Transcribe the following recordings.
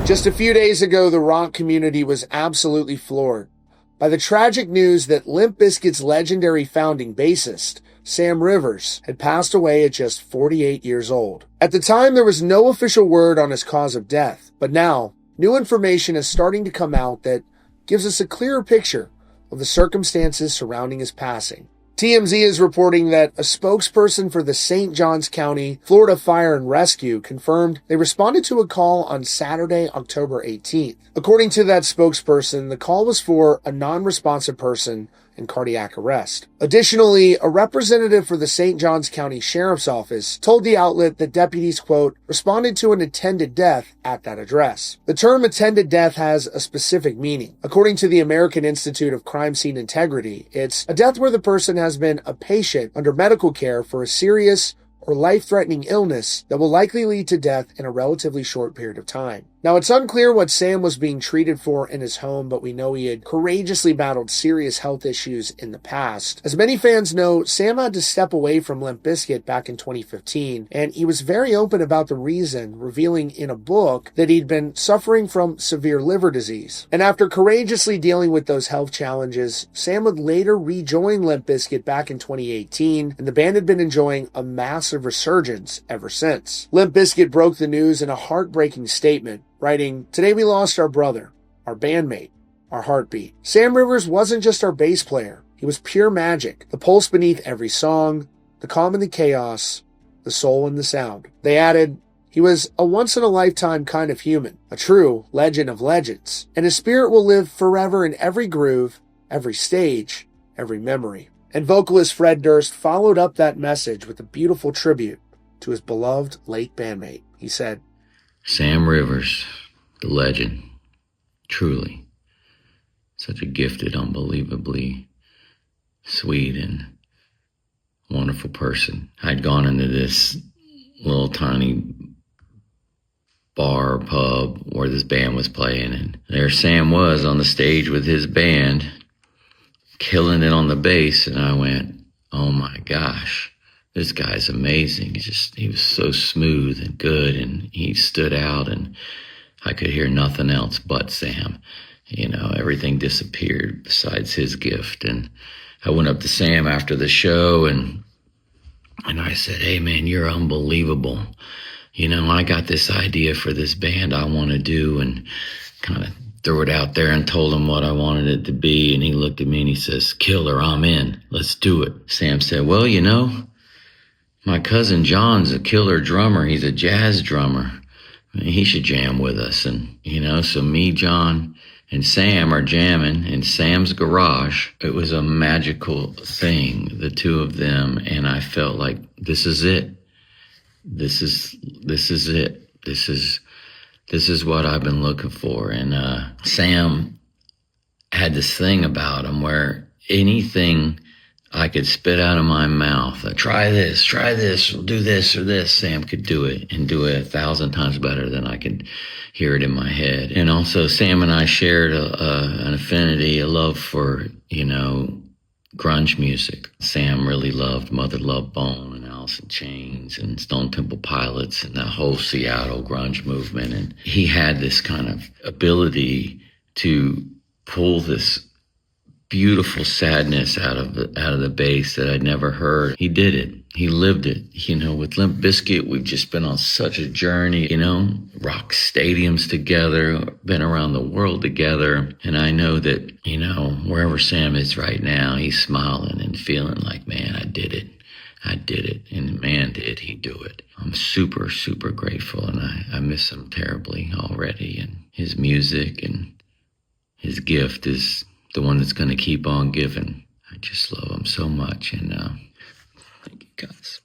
Just a few days ago, the rock community was absolutely floored by the tragic news that Limp Bizkit's legendary founding bassist, Sam Rivers, had passed away at just 48 years old. At the time, there was no official word on his cause of death, but now, new information is starting to come out that gives us a clearer picture of the circumstances surrounding his passing. TMZ is reporting that a spokesperson for the St. Johns County, Florida Fire and Rescue confirmed they responded to a call on Saturday, October 18th. According to that spokesperson, the call was for a non-responsive person in cardiac arrest. Additionally, a representative for the St. Johns County Sheriff's Office told the outlet that deputies, quote, responded to an attended death at that address. The term attended death has a specific meaning. According to the American Institute of Crime Scene Integrity, it's a death where the person has been a patient under medical care for a serious or life-threatening illness that will likely lead to death in a relatively short period of time. Now, it's unclear what Sam was being treated for in his home, but we know he had courageously battled serious health issues in the past. As many fans know, Sam had to step away from Limp Bizkit back in 2015, and he was very open about the reason, revealing in a book that he'd been suffering from severe liver disease. And after courageously dealing with those health challenges, Sam would later rejoin Limp Bizkit back in 2018, and the band had been enjoying a massive resurgence ever since. Limp Bizkit broke the news in a heartbreaking statement, writing, "Today we lost our brother, our bandmate, our heartbeat. Sam Rivers wasn't just our bass player. He was pure magic, the pulse beneath every song, the calm in the chaos, the soul in the sound." They added, "He was a once-in-a-lifetime kind of human, a true legend of legends, and his spirit will live forever in every groove, every stage, every memory." And vocalist Fred Durst followed up that message with a beautiful tribute to his beloved late bandmate. He said, "Sam Rivers, the legend, truly, such a gifted, unbelievably sweet and wonderful person. I'd gone into this little tiny bar or pub where this band was playing, and there Sam was on the stage with his band, killing it on the bass, and I went, oh my gosh, this guy's amazing. He was so smooth and good, and he stood out, and I could hear nothing else but Sam. You know, everything disappeared besides his gift. And I went up to Sam after the show, and I said, "Hey man, you're unbelievable. You know, I got this idea for this band I want to do," and kind of threw it out there and told him what I wanted it to be. And he looked at me and he says, "Killer, I'm in. Let's do it." Sam said, "Well, you know, my cousin John's a killer drummer. He's a jazz drummer. I mean, he should jam with us." And, you know, so me, John, and Sam are jamming in Sam's garage. It was a magical thing, the two of them. And I felt like, this is it. This is it. This is what I've been looking for. And Sam had this thing about him where anything I could spit out of my mouth, try this, we'll do this or this, Sam could do it, and do it 1,000 times better than I could hear it in my head. And also Sam and I shared an affinity, a love for, you know, grunge music. Sam really loved Mother Love Bone and Alice in Chains and Stone Temple Pilots and that whole Seattle grunge movement. And he had this kind of ability to pull this beautiful sadness out of the bass that I'd never heard. He did it. He lived it. You know, with Limp Bizkit, we've just been on such a journey, you know, rock stadiums together, been around the world together. And I know that, you know, wherever Sam is right now, he's smiling and feeling like, man, I did it. And man, did he do it. I'm super, super grateful. And I miss him terribly already. And his music and his gift is the one that's going to keep on giving. I just love him so much. And thank you guys.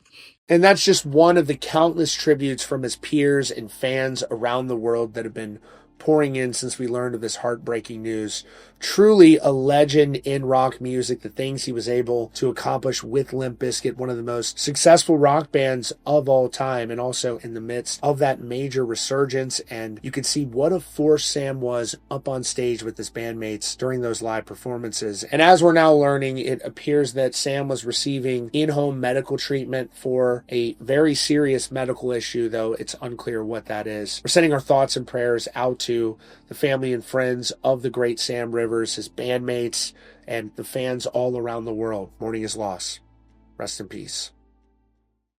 And that's just one of the countless tributes from his peers and fans around the world that have been pouring in since we learned of this heartbreaking news. Truly a legend in rock music, the things he was able to accomplish with Limp Bizkit, one of the most successful rock bands of all time, and also in the midst of that major resurgence. And you could see what a force Sam was up on stage with his bandmates during those live performances. And as we're now learning, it appears that Sam was receiving in-home medical treatment for a very serious medical issue, though it's unclear what that is. We're sending our thoughts and prayers out to to the family and friends of the great Sam Rivers, his bandmates, and the fans all around the world. Mourning his loss. Rest in peace.